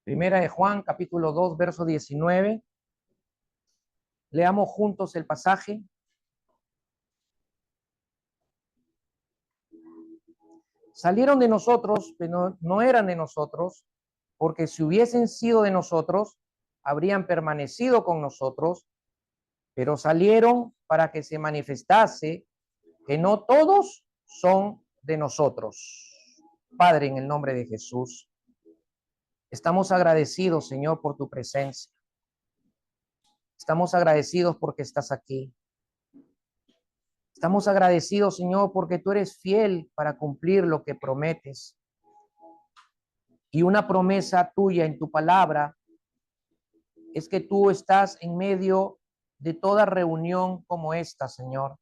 Primera de Juan, capítulo 2, verso 19. Leamos juntos el pasaje. Salieron de nosotros, pero no eran de nosotros, porque si hubiesen sido de nosotros, habrían permanecido con nosotros, pero salieron para que se manifestase que no todos son de nosotros. Padre, en el nombre de Jesús, estamos agradecidos, Señor, por tu presencia. Estamos agradecidos porque estás aquí. Estamos agradecidos, Señor, porque tú eres fiel para cumplir lo que prometes. Y una promesa tuya en tu palabra es que tú estás en medio de toda reunión como esta, Señor,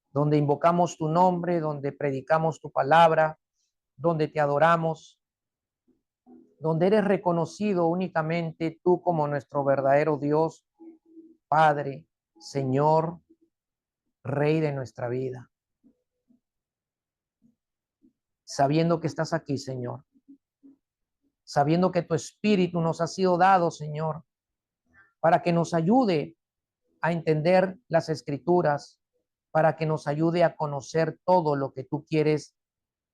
donde invocamos tu nombre, donde predicamos tu palabra, donde te adoramos, donde eres reconocido únicamente tú como nuestro verdadero Dios, Padre, Señor, Rey de nuestra vida. Sabiendo que estás aquí, Señor, sabiendo que tu Espíritu nos ha sido dado, Señor, para que nos ayude a entender las Escrituras, para que nos ayude a conocer todo lo que tú quieres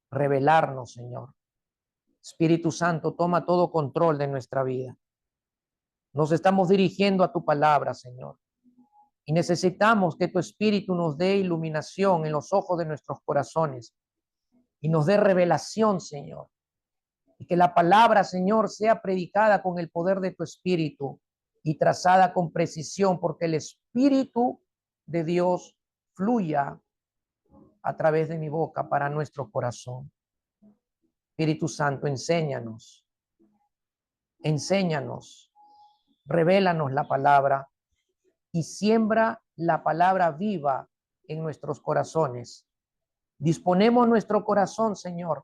revelarnos, Señor. Espíritu Santo, toma todo control de nuestra vida. Nos estamos dirigiendo a tu palabra, Señor, y necesitamos que tu Espíritu nos dé iluminación en los ojos de nuestros corazones y nos dé revelación, Señor, y que la palabra, Señor, sea predicada con el poder de tu Espíritu y trazada con precisión, porque el Espíritu de Dios fluya a través de mi boca para nuestro corazón. Espíritu Santo, enséñanos, revélanos la palabra y siembra la palabra viva en nuestros corazones. Disponemos nuestro corazón, Señor,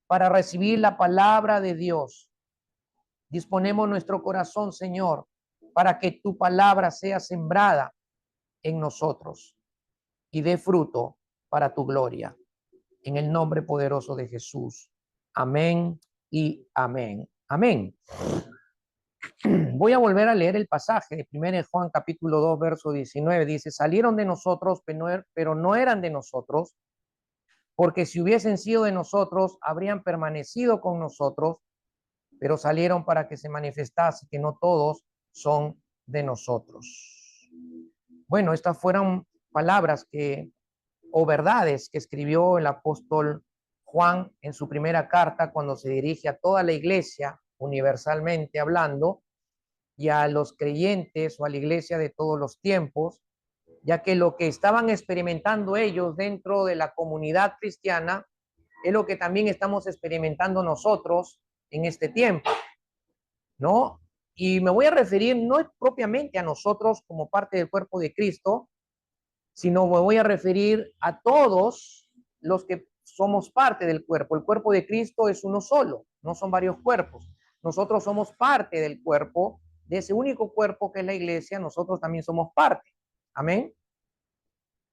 para recibir la palabra de Dios. Disponemos nuestro corazón, Señor, para que tu palabra sea sembrada en nosotros y dé fruto para tu gloria. En el nombre poderoso de Jesús. Amén y amén. Amén. Voy a volver a leer el pasaje de 1 Juan capítulo 2, verso 19. Dice, salieron de nosotros, pero no eran de nosotros, porque si hubiesen sido de nosotros, habrían permanecido con nosotros, pero salieron para que se manifestase que no todos son de nosotros. Bueno, estas fueron palabras o verdades que escribió el apóstol Juan en su primera carta cuando se dirige a toda la iglesia, universalmente hablando, y a los creyentes o a la iglesia de todos los tiempos, ya que lo que estaban experimentando ellos dentro de la comunidad cristiana es lo que también estamos experimentando nosotros en este tiempo, ¿no? Y me voy a referir no propiamente a nosotros como parte del cuerpo de Cristo, sino me voy a referir a todos los que somos parte del cuerpo. El cuerpo de Cristo es uno solo, no son varios cuerpos. Nosotros somos parte del cuerpo, de ese único cuerpo que es la iglesia, nosotros también somos parte. Amén.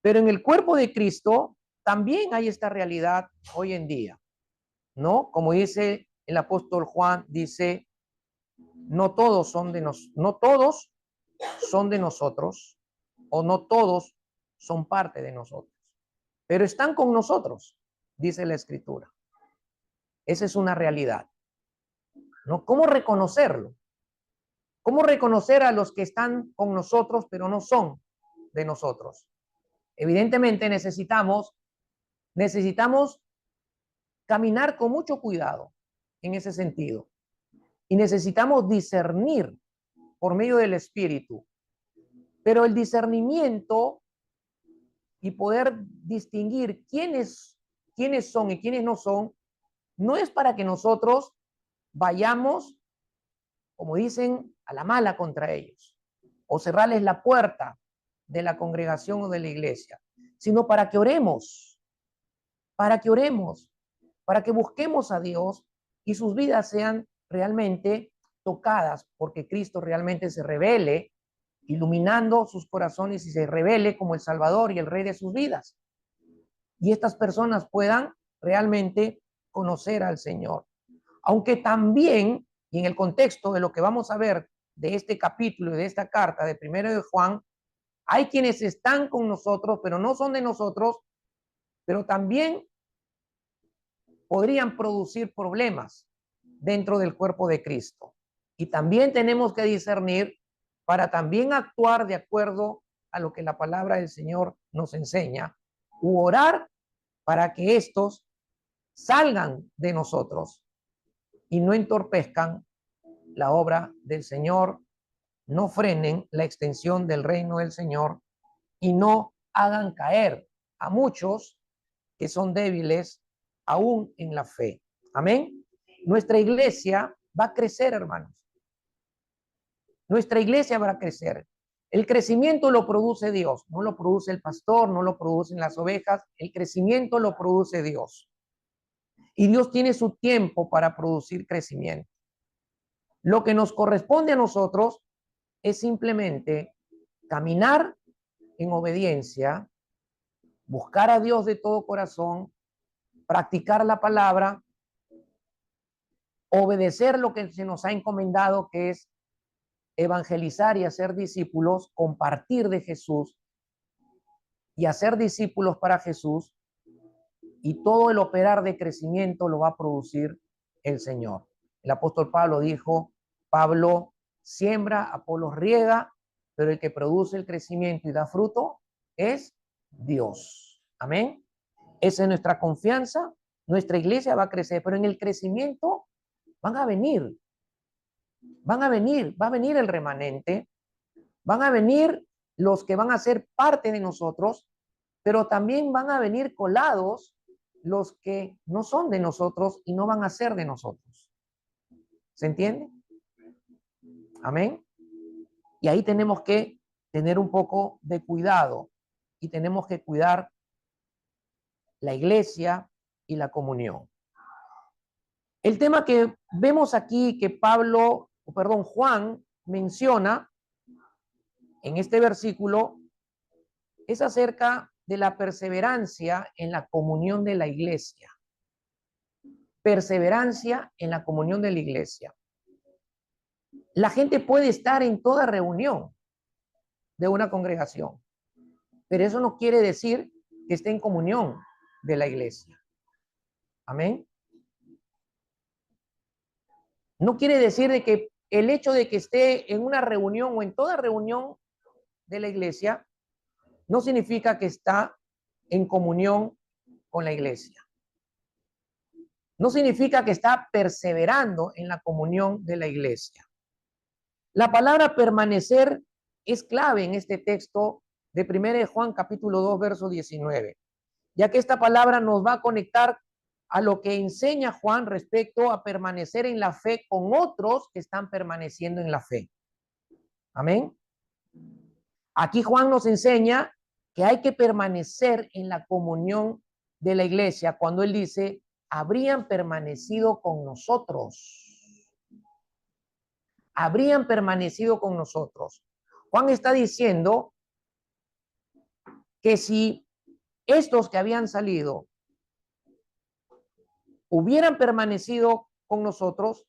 Pero en el cuerpo de Cristo también hay esta realidad hoy en día, ¿no? Como dice el apóstol Juan, dice, no todos son de nosotros, o no todos son parte de nosotros, pero están con nosotros, dice la Escritura. Esa es una realidad, ¿no? ¿Cómo reconocerlo? ¿Cómo reconocer a los que están con nosotros, pero no son de nosotros? Evidentemente necesitamos caminar con mucho cuidado en ese sentido. Y necesitamos discernir por medio del Espíritu. Pero el discernimiento y poder distinguir quiénes son y quiénes no son, no es para que nosotros vayamos, como dicen, a la mala contra ellos, o cerrarles la puerta de la congregación o de la iglesia, sino para que oremos, para que busquemos a Dios y sus vidas sean realmente tocadas, porque Cristo realmente se revele, iluminando sus corazones y se revele como el Salvador y el Rey de sus vidas. Y estas personas puedan realmente conocer al Señor. Aunque también Y en el contexto de lo que vamos a ver de este capítulo y de esta carta de Primero de Juan, hay quienes están con nosotros, pero no son de nosotros, pero también podrían producir problemas dentro del cuerpo de Cristo. Y también tenemos que discernir para también actuar de acuerdo a lo que la palabra del Señor nos enseña, u orar para que estos salgan de nosotros y no entorpezcan la obra del Señor, no frenen la extensión del reino del Señor y no hagan caer a muchos que son débiles aún en la fe. Amén. Nuestra iglesia va a crecer, hermanos. Nuestra iglesia va a crecer. El crecimiento lo produce Dios, no lo produce el pastor, no lo producen las ovejas, el crecimiento lo produce Dios. Y Dios tiene su tiempo para producir crecimiento. Lo que nos corresponde a nosotros es simplemente caminar en obediencia, buscar a Dios de todo corazón, practicar la palabra, obedecer lo que se nos ha encomendado, que es evangelizar y hacer discípulos, compartir de Jesús y hacer discípulos para Jesús, y todo el operar de crecimiento lo va a producir el Señor. El apóstol Pablo dijo, Pablo siembra, Apolos riega, pero el que produce el crecimiento y da fruto es Dios. Amén. Esa es nuestra confianza. Nuestra iglesia va a crecer, pero en el crecimiento va a venir el remanente, van a venir los que van a ser parte de nosotros, pero también van a venir colados los que no son de nosotros y no van a ser de nosotros. ¿Se entiende? Amén. Y ahí tenemos que tener un poco de cuidado y tenemos que cuidar la iglesia y la comunión. El tema que vemos aquí que Juan menciona en este versículo es acerca de la perseverancia en la comunión de la iglesia. Perseverancia en la comunión de la iglesia. La gente puede estar en toda reunión de una congregación, pero eso no quiere decir que esté en comunión de la iglesia. Amén. No quiere decir de que el hecho de que esté en una reunión o en toda reunión de la iglesia no significa que está en comunión con la iglesia. No significa que está perseverando en la comunión de la iglesia. La palabra permanecer es clave en este texto de 1 Juan capítulo 2, verso 19, ya que esta palabra nos va a conectar a lo que enseña Juan respecto a permanecer en la fe con otros que están permaneciendo en la fe. Amén. Aquí Juan nos enseña que hay que permanecer en la comunión de la iglesia cuando él dice, habrían permanecido con nosotros. Habrían permanecido con nosotros. Juan está diciendo que si estos que habían salido hubieran permanecido con nosotros,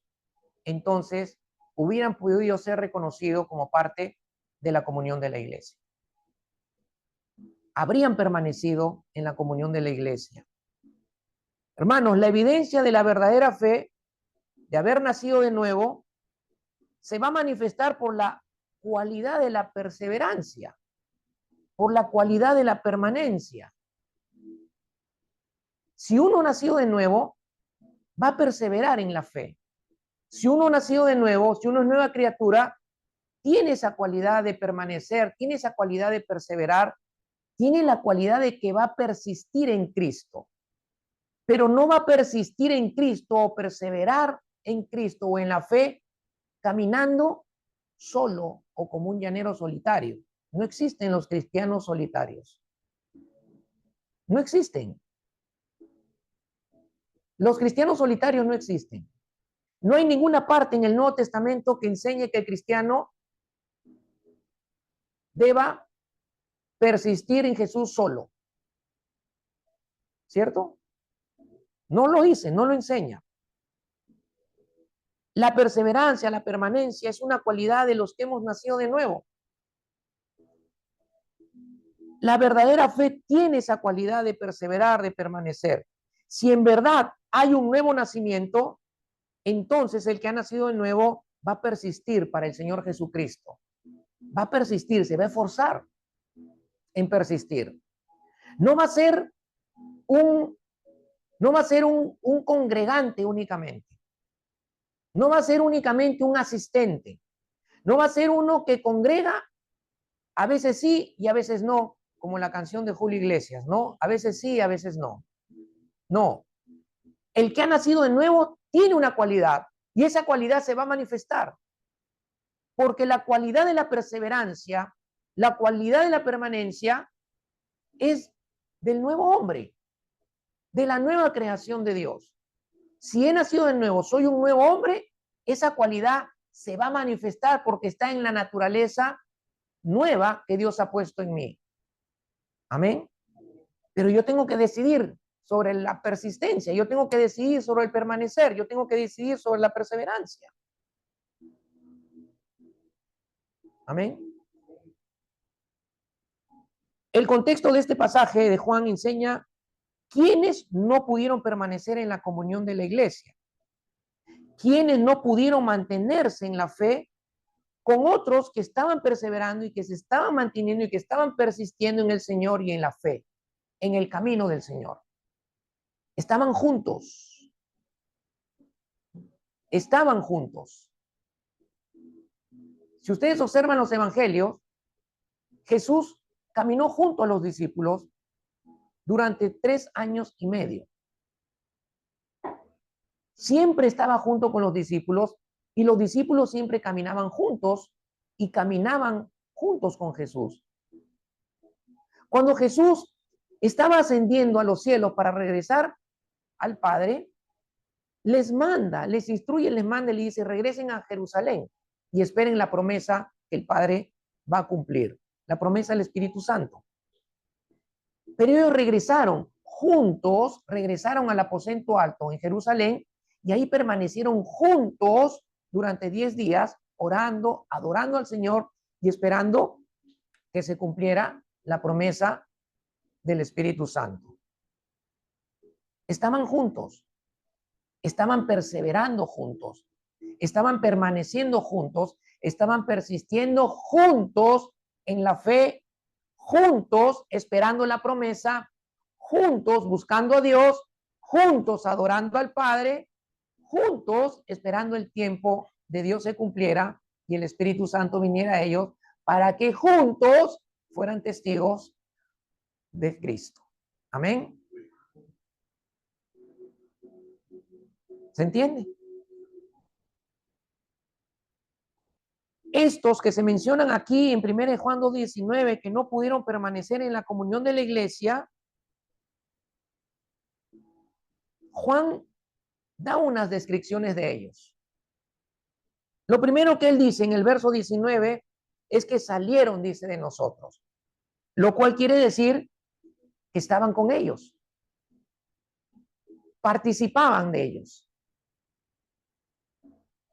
entonces hubieran podido ser reconocidos como parte de la comunión de la iglesia. Habrían permanecido en la comunión de la iglesia. Hermanos, la evidencia de la verdadera fe, de haber nacido de nuevo, se va a manifestar por la cualidad de la perseverancia, por la cualidad de la permanencia. Si uno nació de nuevo, va a perseverar en la fe. Si uno nació de nuevo, si uno es nueva criatura, tiene esa cualidad de permanecer, tiene esa cualidad de perseverar, tiene la cualidad de que va a persistir en Cristo. Pero no va a persistir en Cristo o perseverar en Cristo o en la fe caminando solo o como un llanero solitario. No existen los cristianos solitarios. No existen. Los cristianos solitarios no existen. No hay ninguna parte en el Nuevo Testamento que enseñe que el cristiano deba persistir en Jesús solo. ¿Cierto? No lo dice, no lo enseña. La perseverancia, la permanencia es una cualidad de los que hemos nacido de nuevo. La verdadera fe tiene esa cualidad de perseverar, de permanecer. Si en verdad hay un nuevo nacimiento, entonces el que ha nacido de nuevo va a persistir para el Señor Jesucristo. Va a persistir, se va a esforzar en persistir. No va a ser un congregante únicamente. No va a ser únicamente un asistente. No va a ser uno que congrega, a veces sí y a veces no, como la canción de Julio Iglesias, ¿no? A veces sí, a veces no. No. El que ha nacido de nuevo tiene una cualidad y esa cualidad se va a manifestar. Porque la cualidad de la perseverancia, la cualidad de la permanencia es del nuevo hombre, de la nueva creación de Dios. Si he nacido de nuevo, soy un nuevo hombre, esa cualidad se va a manifestar porque está en la naturaleza nueva que Dios ha puesto en mí. Amén. Pero yo tengo que decidir sobre la persistencia, yo tengo que decidir sobre el permanecer, yo tengo que decidir sobre la perseverancia. Amén. El contexto de este pasaje de Juan enseña quiénes no pudieron permanecer en la comunión de la iglesia, quiénes no pudieron mantenerse en la fe con otros que estaban perseverando y que se estaban manteniendo y que estaban persistiendo en el Señor y en la fe, en el camino del Señor. Estaban juntos. Estaban juntos. Si ustedes observan los evangelios, Jesús caminó junto a los discípulos durante 3 años y medio. Siempre estaba junto con los discípulos y los discípulos siempre caminaban juntos y caminaban juntos con Jesús. Cuando Jesús estaba ascendiendo a los cielos para regresar al Padre, les manda, les instruye, les manda y les dice, regresen a Jerusalén y esperen la promesa que el Padre va a cumplir, la promesa del Espíritu Santo. Pero ellos regresaron juntos, regresaron al aposento alto en Jerusalén y ahí permanecieron juntos durante 10 días, orando, adorando al Señor y esperando que se cumpliera la promesa del Espíritu Santo. Estaban juntos, estaban perseverando juntos, estaban permaneciendo juntos, estaban persistiendo juntos en la fe, juntos esperando la promesa, juntos buscando a Dios, juntos adorando al Padre, juntos esperando el tiempo de Dios se cumpliera y el Espíritu Santo viniera a ellos para que juntos fueran testigos de Cristo. Amén. ¿Se entiende? Estos que se mencionan aquí en 1 Juan 2:19, que no pudieron permanecer en la comunión de la iglesia, Juan da unas descripciones de ellos. Lo primero que él dice en el verso 19 es que salieron, dice, de nosotros, lo cual quiere decir que estaban con ellos, participaban de ellos,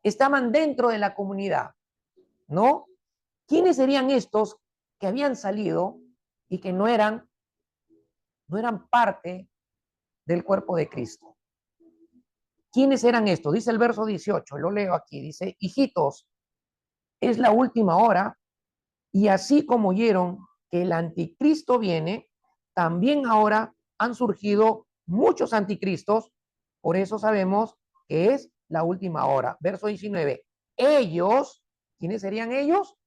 estaban dentro de la comunidad, ¿no? ¿Quiénes serían estos que habían salido y que no eran parte del cuerpo de Cristo? ¿Quiénes eran estos? Dice el verso 18, lo leo aquí, dice, hijitos, es la última hora, y así como oyeron que el anticristo viene, también ahora han surgido muchos anticristos, por eso sabemos que es la última hora. Verso 19, ellos, ¿quiénes serían ellos?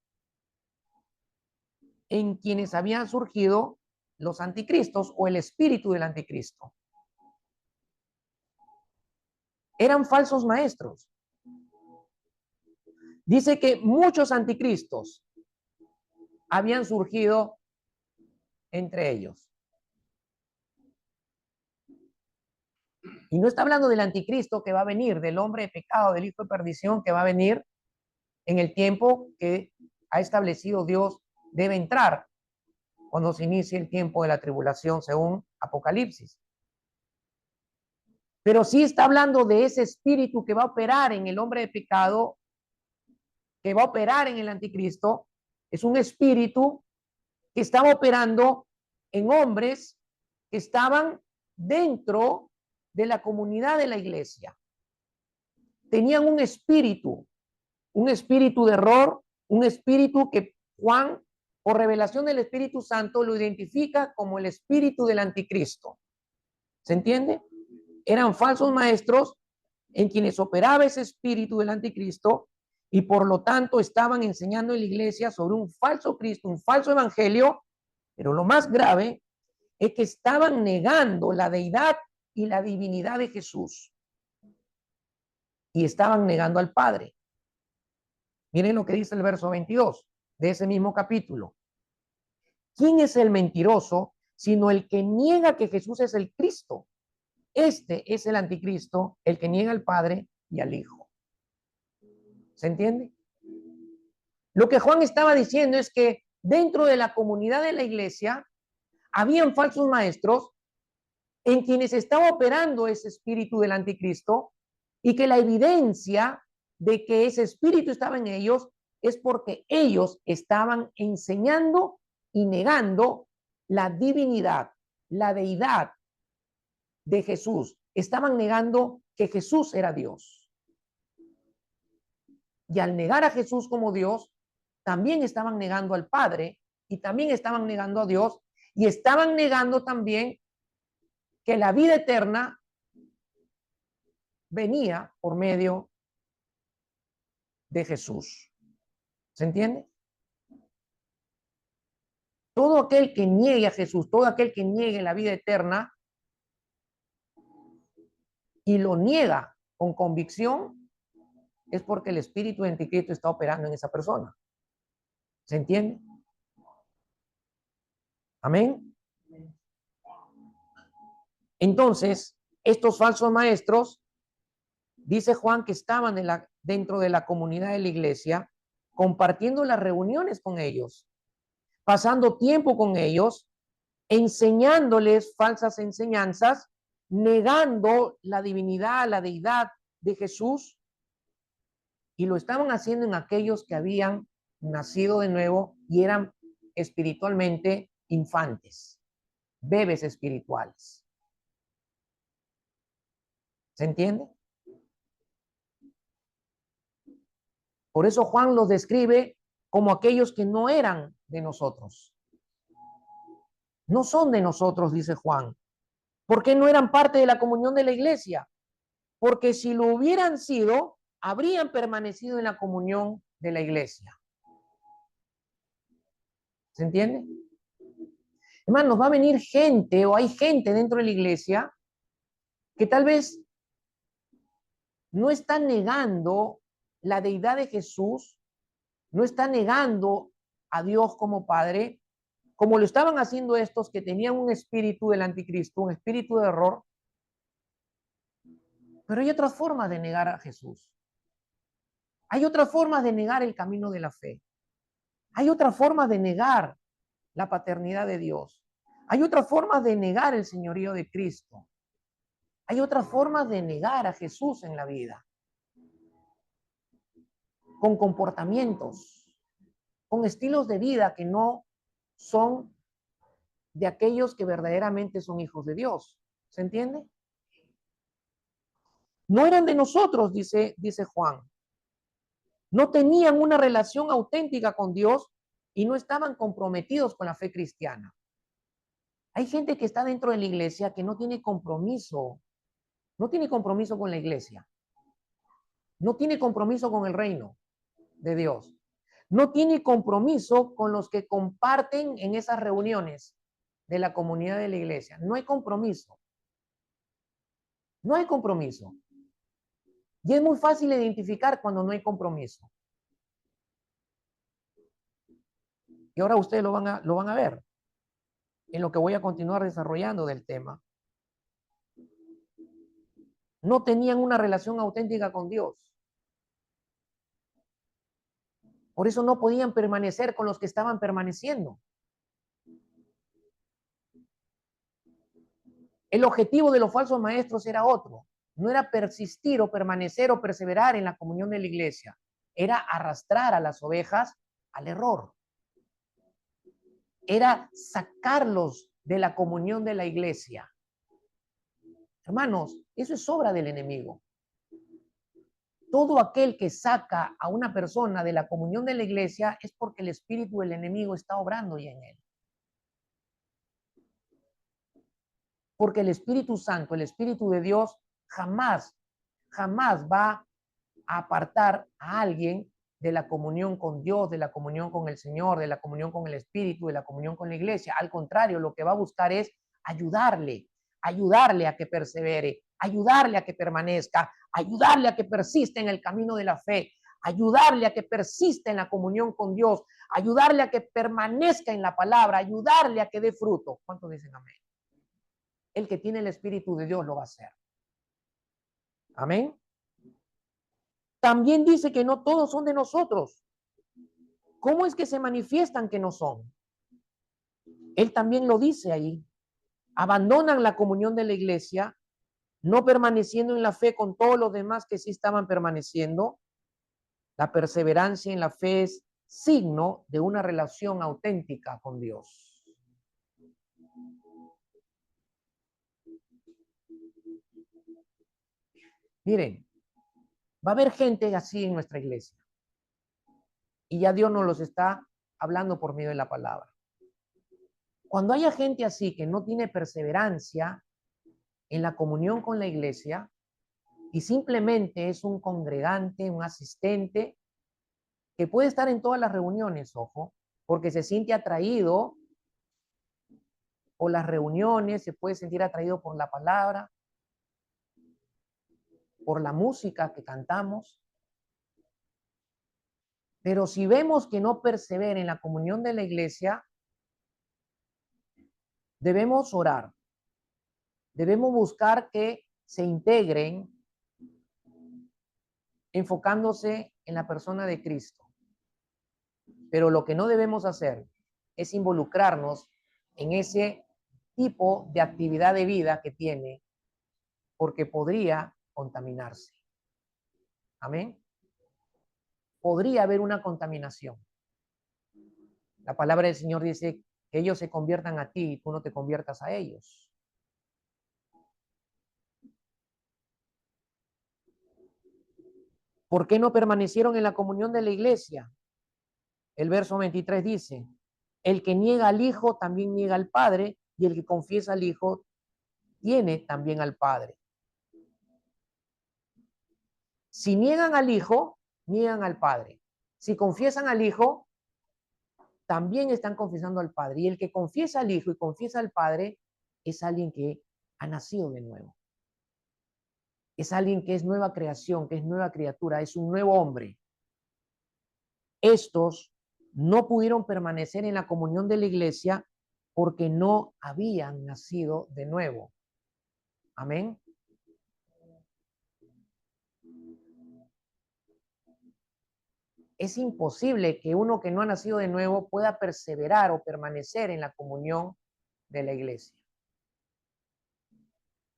En quienes habían surgido los anticristos o el espíritu del anticristo. Eran falsos maestros. Dice que muchos anticristos habían surgido entre ellos. Y no está hablando del anticristo que va a venir, del hombre de pecado, del hijo de perdición que va a venir en el tiempo que ha establecido Dios debe entrar cuando se inicie el tiempo de la tribulación según Apocalipsis. Pero sí está hablando de ese espíritu que va a operar en el hombre de pecado, que va a operar en el anticristo. Es un espíritu que estaba operando en hombres que estaban dentro de la comunidad de la iglesia. Tenían un espíritu de error, un espíritu que Juan, por revelación del Espíritu Santo, lo identifica como el espíritu del anticristo. ¿Se entiende? Eran falsos maestros en quienes operaba ese espíritu del anticristo y por lo tanto estaban enseñando en la iglesia sobre un falso Cristo, un falso evangelio, pero lo más grave es que estaban negando la deidad y la divinidad de Jesús y estaban negando al Padre. Miren lo que dice el verso 22 de ese mismo capítulo. ¿Quién es el mentiroso sino el que niega que Jesús es el Cristo? Este es el anticristo, el que niega al Padre y al Hijo. ¿Se entiende? Lo que Juan estaba diciendo es que dentro de la comunidad de la iglesia habían falsos maestros en quienes estaba operando ese espíritu del anticristo y que la evidencia de que ese espíritu estaba en ellos es porque ellos estaban enseñando y negando la divinidad, la deidad de Jesús. Estaban negando que Jesús era Dios. Y al negar a Jesús como Dios, también estaban negando al Padre y también estaban negando a Dios y estaban negando también que la vida eterna venía por medio de Jesús. ¿Se entiende? Todo aquel que niegue a Jesús, todo aquel que niegue la vida eterna y lo niega con convicción, es porque el espíritu de anticristo está operando en esa persona. ¿Se entiende? Amén. Entonces, estos falsos maestros, dice Juan, que estaban dentro de la comunidad de la iglesia, compartiendo las reuniones con ellos, pasando tiempo con ellos, enseñándoles falsas enseñanzas, negando la divinidad, la deidad de Jesús, y lo estaban haciendo en aquellos que habían nacido de nuevo y eran espiritualmente infantes, bebés espirituales. ¿Se entiende? Por eso Juan los describe como aquellos que no eran de nosotros. No son de nosotros, dice Juan. ¿Por qué no eran parte de la comunión de la iglesia? Porque si lo hubieran sido, habrían permanecido en la comunión de la iglesia. ¿Se entiende? Hermanos, va a venir gente o hay gente dentro de la iglesia que tal vez no está negando la deidad de Jesús, no está negando a Dios como Padre, como lo estaban haciendo estos que tenían un espíritu del anticristo, un espíritu de error. Pero hay otras formas de negar a Jesús. Hay otras formas de negar el camino de la fe. Hay otras formas de negar la paternidad de Dios. Hay otras formas de negar el señorío de Cristo. Hay otras formas de negar a Jesús en la vida. Con comportamientos, con estilos de vida que no son de aquellos que verdaderamente son hijos de Dios. ¿Se entiende? No eran de nosotros, dice Juan. No tenían una relación auténtica con Dios y no estaban comprometidos con la fe cristiana. Hay gente que está dentro de la iglesia que no tiene compromiso con la iglesia, no tiene compromiso con el reino de Dios, no tiene compromiso con los que comparten en esas reuniones de la comunidad de la iglesia. No hay compromiso. No hay compromiso. Y es muy fácil identificar cuando no hay compromiso. Y ahora ustedes lo van a ver en lo que voy a continuar desarrollando del tema. No tenían una relación auténtica con Dios. Por eso no podían permanecer con los que estaban permaneciendo. El objetivo de los falsos maestros era otro. no era persistir o permanecer o perseverar en la comunión de la iglesia, era arrastrar a las ovejas al error. Era sacarlos de la comunión de la iglesia. Hermanos, eso es obra del enemigo. Todo aquel que saca a una persona de la comunión de la iglesia es porque el espíritu del enemigo está obrando ya en él. Porque el Espíritu Santo, el Espíritu de Dios, jamás va a apartar a alguien de la comunión con Dios, de la comunión con el Señor, de la comunión con el Espíritu, de la comunión con la iglesia. Al contrario, lo que va a buscar es ayudarle a que persevere, ayudarle a que permanezca, ayudarle a que persista en el camino de la fe, ayudarle a que persista en la comunión con Dios, ayudarle a que permanezca en la palabra, ayudarle a que dé fruto. ¿Cuántos dicen amén? El que tiene el Espíritu de Dios lo va a hacer. Amén. También dice que no todos son de nosotros. ¿Cómo es que se manifiestan que no son? Él también lo dice ahí. Abandonan la comunión de la iglesia, no permaneciendo en la fe con todos los demás que sí estaban permaneciendo. La perseverancia en la fe es signo de una relación auténtica con Dios. Miren, va a haber gente así en nuestra iglesia. Y ya Dios nos los está hablando por medio de la palabra. Cuando haya gente así que no tiene perseverancia en la comunión con la iglesia y simplemente es un congregante, un asistente, que puede estar en todas las reuniones, ojo, porque se siente atraído por las reuniones, se puede sentir atraído por la palabra, por la música que cantamos. Pero si vemos que no persevera en la comunión de la iglesia, debemos orar. Debemos buscar que se integren enfocándose en la persona de Cristo. Pero lo que no debemos hacer es involucrarnos en ese tipo de actividad de vida que tiene, porque podría contaminarse. Amén. Podría haber una contaminación. La palabra del Señor dice que ellos se conviertan a ti y tú no te conviertas a ellos. ¿Por qué no permanecieron en la comunión de la iglesia? El verso 23 dice, el que niega al Hijo también niega al Padre, y el que confiesa al Hijo tiene también al Padre. Si niegan al Hijo, niegan al Padre. Si confiesan al Hijo, también están confesando al Padre. Y el que confiesa al Hijo y confiesa al Padre es alguien que ha nacido de nuevo. Es alguien que es nueva creación, que es nueva criatura, es un nuevo hombre. Estos no pudieron permanecer en la comunión de la iglesia porque no habían nacido de nuevo. Amén. Es imposible que uno que no ha nacido de nuevo pueda perseverar o permanecer en la comunión de la iglesia.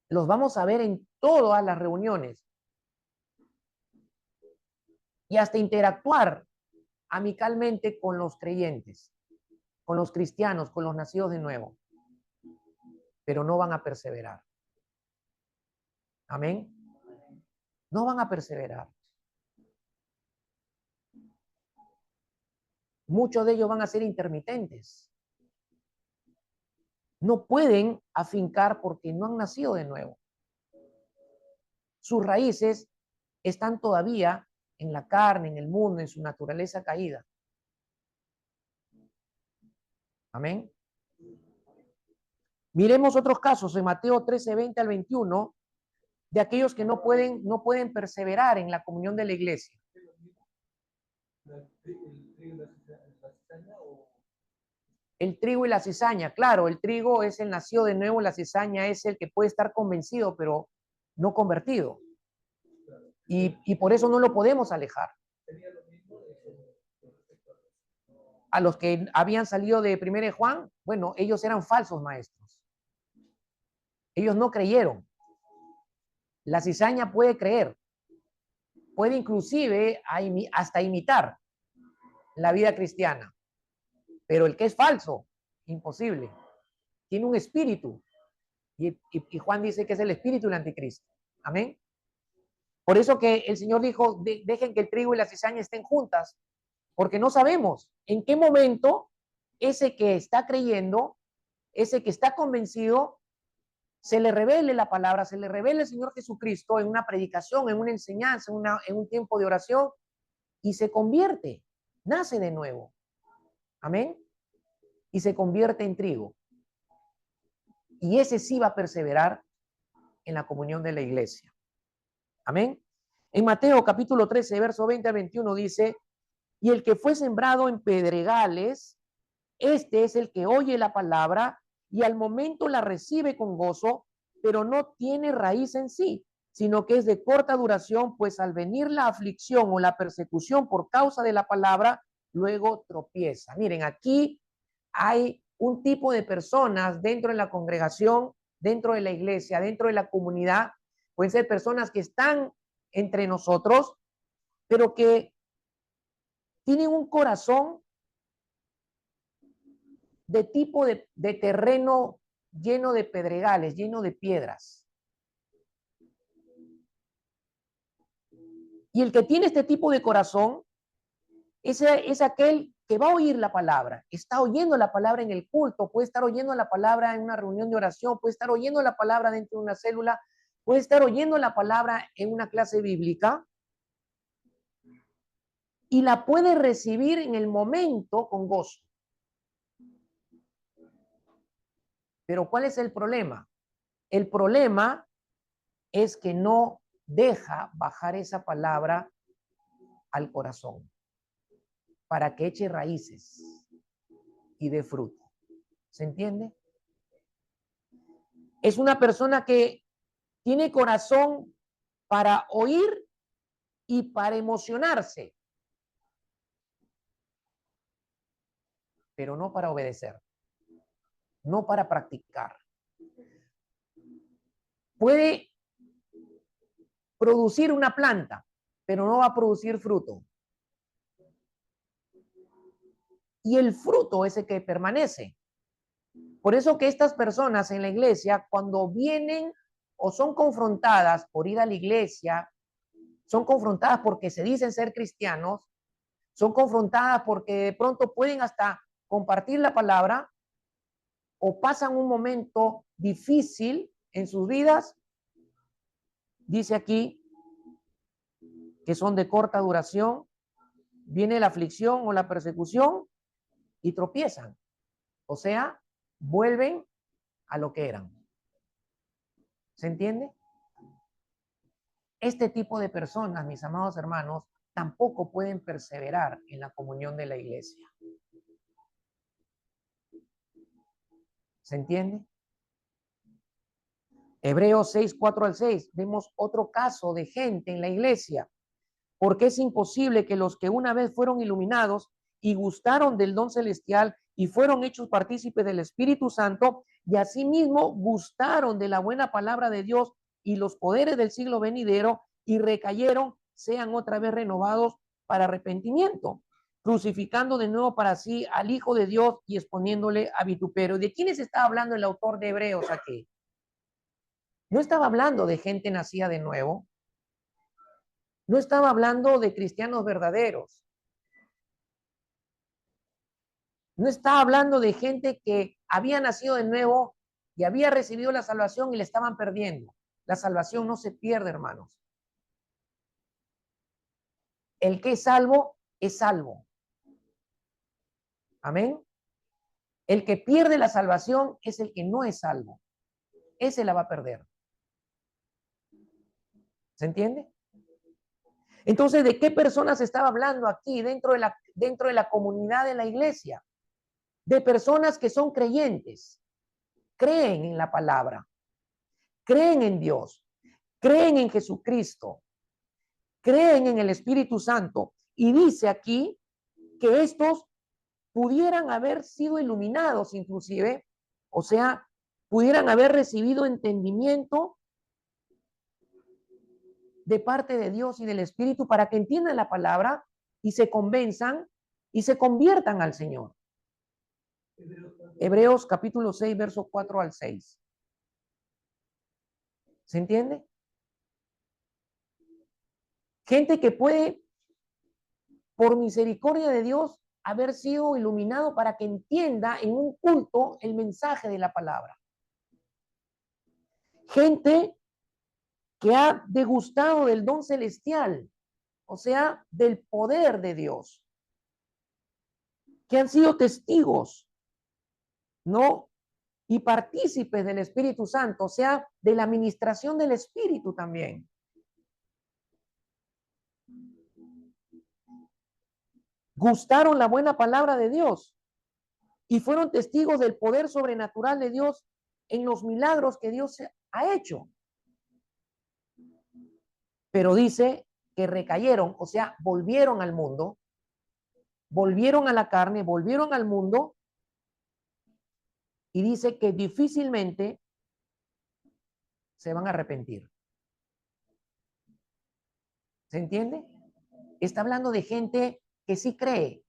Los vamos a ver en todas las reuniones y hasta interactuar amicalmente con los creyentes, con los cristianos, con los nacidos de nuevo, pero no van a perseverar. Amén. No van a perseverar. Muchos de ellos van a ser intermitentes. No pueden afincar porque no han nacido de nuevo. Sus raíces están todavía en la carne, en el mundo, en su naturaleza caída. Amén. Miremos otros casos en Mateo 13, 20 al 21, de aquellos que no pueden perseverar en la comunión de la iglesia. El trigo y la cizaña, claro, el trigo es el nacido de nuevo, la cizaña es el que puede estar convencido, pero no convertido. Y por eso no lo podemos alejar. A los que habían salido de 1 Juan, bueno, ellos eran falsos maestros. Ellos no creyeron. La cizaña puede creer, puede inclusive hasta imitar la vida cristiana, pero el que es falso, imposible. Tiene un espíritu, y Juan dice que es el espíritu del anticristo. Amén. Por eso que el Señor dijo, dejen que el trigo y la cizaña estén juntas, porque no sabemos en qué momento ese que está creyendo, ese que está convencido, se le revele la palabra, se le revele el Señor Jesucristo en una predicación, en una enseñanza, en un tiempo de oración, y se convierte, nace de nuevo. Amén. Y se convierte en trigo. Y ese sí va a perseverar en la comunión de la iglesia. Amén. En Mateo capítulo 13, verso 20 a 21 dice, y el que fue sembrado en pedregales, este es el que oye la palabra y al momento la recibe con gozo, pero no tiene raíz en sí, sino que es de corta duración, pues al venir la aflicción o la persecución por causa de la palabra, luego tropieza. Miren, aquí hay un tipo de personas dentro de la congregación, dentro de la iglesia, dentro de la comunidad. Pueden ser personas que están entre nosotros, pero que tienen un corazón de tipo de terreno lleno de pedregales, lleno de piedras. Y el que tiene este tipo de corazón es aquel que va a oír la palabra, está oyendo la palabra en el culto, puede estar oyendo la palabra en una reunión de oración, puede estar oyendo la palabra dentro de una célula, puede estar oyendo la palabra en una clase bíblica y la puede recibir en el momento con gozo. Pero ¿cuál es el problema? El problema es que no deja bajar esa palabra al corazón para que eche raíces y dé fruto. ¿Se entiende? Es una persona que tiene corazón para oír y para emocionarse, pero no para obedecer, no para practicar. Puede producir una planta, pero no va a producir fruto. Y el fruto es el que permanece. Por eso que estas personas en la iglesia, cuando vienen o son confrontadas por ir a la iglesia, son confrontadas porque se dicen ser cristianos, son confrontadas porque de pronto pueden hasta compartir la palabra o pasan un momento difícil en sus vidas, dice aquí que son de corta duración, viene la aflicción o la persecución y tropiezan. O sea, vuelven a lo que eran. ¿Se entiende? Este tipo de personas, mis amados hermanos, tampoco pueden perseverar en la comunión de la iglesia. ¿Se entiende? Hebreos 6, 4 al 6, vemos otro caso de gente en la iglesia, porque es imposible que los que una vez fueron iluminados y gustaron del don celestial y fueron hechos partícipes del Espíritu Santo y asimismo gustaron de la buena palabra de Dios y los poderes del siglo venidero y recayeron, sean otra vez renovados para arrepentimiento, crucificando de nuevo para sí al Hijo de Dios y exponiéndole a vituperio. ¿De quiénes está hablando el autor de Hebreos aquí? No estaba hablando de gente nacida de nuevo, no estaba hablando de cristianos verdaderos, no estaba hablando de gente que había nacido de nuevo y había recibido la salvación y le estaban perdiendo. La salvación no se pierde, hermanos. El que es salvo, es salvo. Amén. El que pierde la salvación es el que no es salvo. Ese la va a perder. ¿Se entiende? Entonces, ¿de qué personas estaba hablando aquí dentro de la comunidad de la iglesia? De personas que son creyentes, creen en la palabra, creen en Dios, creen en Jesucristo, creen en el Espíritu Santo. Y dice aquí que estos pudieran haber sido iluminados inclusive, o sea, pudieran haber recibido entendimiento de parte de Dios y del Espíritu para que entiendan la palabra y se convenzan y se conviertan al Señor. Hebreos capítulo 6, versos 4 al 6. ¿Se entiende? Gente que puede, por misericordia de Dios, haber sido iluminado para que entienda en un culto el mensaje de la palabra. Gente que ha degustado del don celestial, o sea, del poder de Dios, que han sido testigos, ¿no? Y partícipes del Espíritu Santo, o sea, de la administración del Espíritu también. Gustaron la buena palabra de Dios y fueron testigos del poder sobrenatural de Dios en los milagros que Dios ha hecho. Pero dice que recayeron, o sea, volvieron al mundo, volvieron a la carne, volvieron al mundo, y dice que difícilmente se van a arrepentir. ¿Se entiende? Está hablando de gente que sí cree,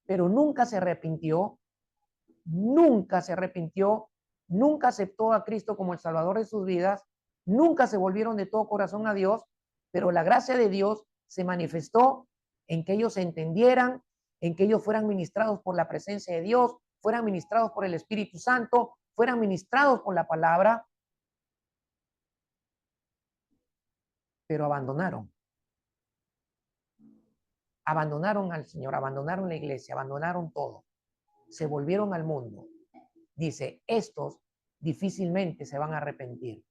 pero nunca se arrepintió, nunca se arrepintió, nunca aceptó a Cristo como el Salvador de sus vidas, nunca se volvieron de todo corazón a Dios, pero la gracia de Dios se manifestó en que ellos se entendieran, en que ellos fueran ministrados por la presencia de Dios, fueran ministrados por el Espíritu Santo, fueran ministrados por la palabra, pero abandonaron. Abandonaron al Señor, abandonaron la iglesia, abandonaron todo. Se volvieron al mundo. Dice, estos difícilmente se van a arrepentir.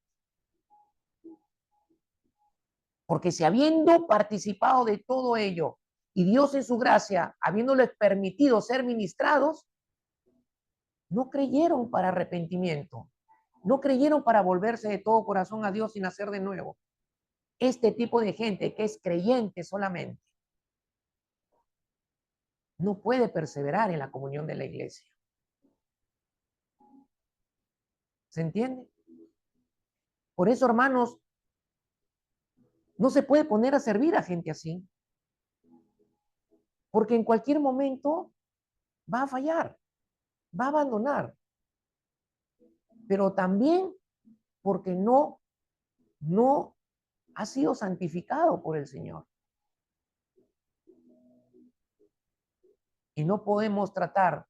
Porque si habiendo participado de todo ello y Dios en su gracia, habiéndoles permitido ser ministrados, no creyeron para arrepentimiento, no creyeron para volverse de todo corazón a Dios y nacer de nuevo. Este tipo de gente que es creyente solamente no puede perseverar en la comunión de la iglesia. ¿Se entiende? Por eso, hermanos, no se puede poner a servir a gente así, porque en cualquier momento va a fallar, va a abandonar, pero también porque no ha sido santificado por el Señor. Y no podemos tratar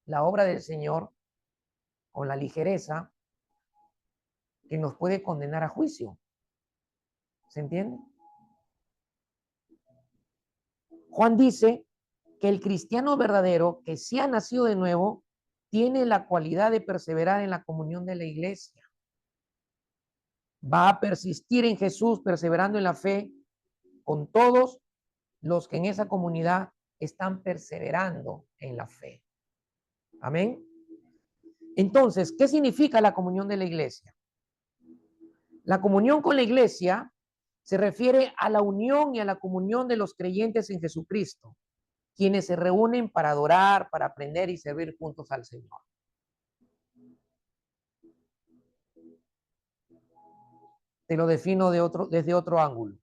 la obra del Señor con la ligereza que nos puede condenar a juicio. ¿Se entiende? Juan dice que el cristiano verdadero que sí ha nacido de nuevo tiene la cualidad de perseverar en la comunión de la iglesia. Va a persistir en Jesús, perseverando en la fe con todos los que en esa comunidad están perseverando en la fe. Amén. Entonces, ¿qué significa la comunión de la iglesia? La comunión con la iglesia se refiere a la unión y a la comunión de los creyentes en Jesucristo, quienes se reúnen para adorar, para aprender y servir juntos al Señor. Te lo defino desde otro ángulo.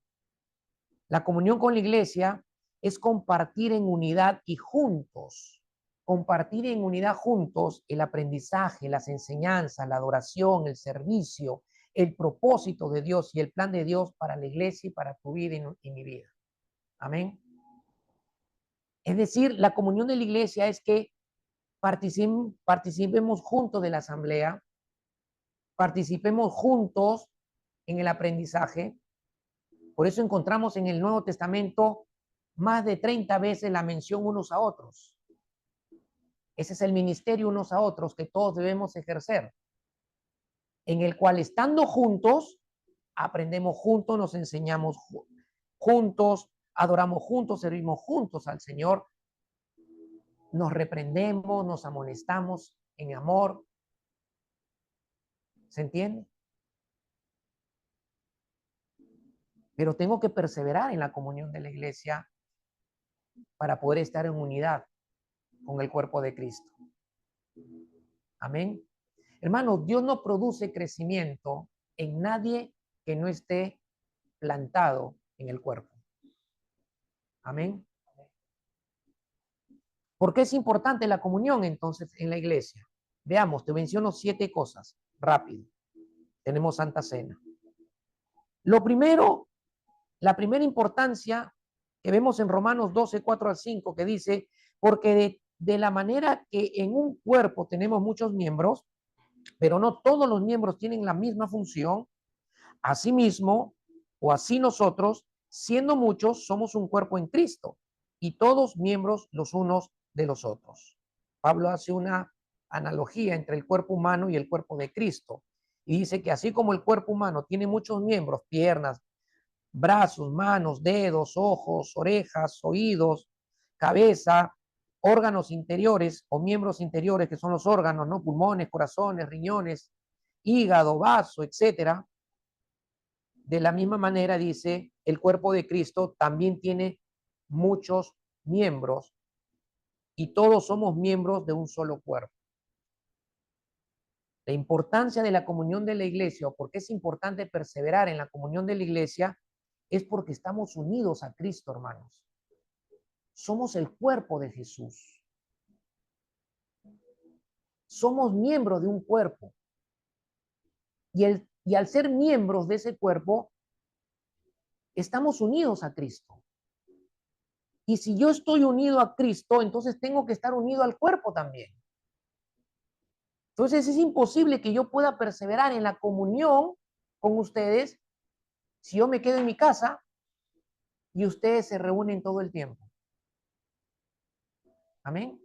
La comunión con la iglesia es compartir en unidad y juntos. Compartir en unidad juntos el aprendizaje, las enseñanzas, la adoración, el servicio, el propósito de Dios y el plan de Dios para la iglesia y para tu vida y mi vida. Amén. Es decir, la comunión de la iglesia es que participemos juntos de la asamblea, participemos juntos en el aprendizaje. Por eso encontramos en el Nuevo Testamento más de 30 veces la mención unos a otros. Ese es el ministerio unos a otros que todos debemos ejercer, en el cual estando juntos, aprendemos juntos, nos enseñamos juntos, adoramos juntos, servimos juntos al Señor, nos reprendemos, nos amonestamos en amor. ¿Se entiende? Pero tengo que perseverar en la comunión de la iglesia para poder estar en unidad con el cuerpo de Cristo. Amén. Hermanos, Dios no produce crecimiento en nadie que no esté plantado en el cuerpo. Amén. ¿Por qué es importante la comunión entonces en la iglesia? Veamos, te menciono 7 cosas, rápido. Tenemos Santa Cena. Lo primero, la primera importancia que vemos en Romanos 12, 4 al 5, que dice, porque de la manera que en un cuerpo tenemos muchos miembros, pero no todos los miembros tienen la misma función, asimismo, o así nosotros, siendo muchos, somos un cuerpo en Cristo, y todos miembros los unos de los otros. Pablo hace una analogía entre el cuerpo humano y el cuerpo de Cristo, y dice que así como el cuerpo humano tiene muchos miembros, piernas, brazos, manos, dedos, ojos, orejas, oídos, cabeza, órganos interiores o miembros interiores, que son los órganos, ¿no? Pulmones, corazones, riñones, hígado, vaso, etcétera. De la misma manera, dice, el cuerpo de Cristo también tiene muchos miembros y todos somos miembros de un solo cuerpo. La importancia de la comunión de la iglesia, o por qué es importante perseverar en la comunión de la iglesia, es porque estamos unidos a Cristo, hermanos. Somos el cuerpo de Jesús. Somos miembros de un cuerpo. Y al ser miembros de ese cuerpo, estamos unidos a Cristo. Y si yo estoy unido a Cristo, entonces tengo que estar unido al cuerpo también. Entonces es imposible que yo pueda perseverar en la comunión con ustedes si yo me quedo en mi casa y ustedes se reúnen todo el tiempo. Amén.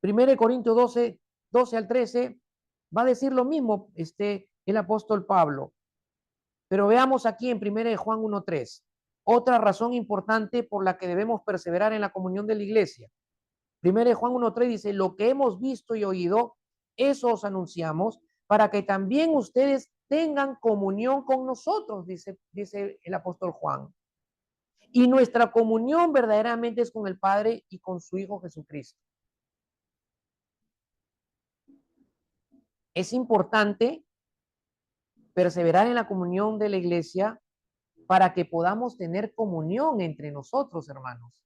Primero Corintios 12, 12 al 13 va a decir lo mismo el apóstol Pablo. Pero veamos aquí en 1 Juan 1:3, otra razón importante por la que debemos perseverar en la comunión de la iglesia. 1 Juan 1:3 dice, lo que hemos visto y oído, eso os anunciamos, para que también ustedes tengan comunión con nosotros, dice el apóstol Juan. Y nuestra comunión verdaderamente es con el Padre y con su Hijo Jesucristo. Es importante perseverar en la comunión de la iglesia para que podamos tener comunión entre nosotros, hermanos.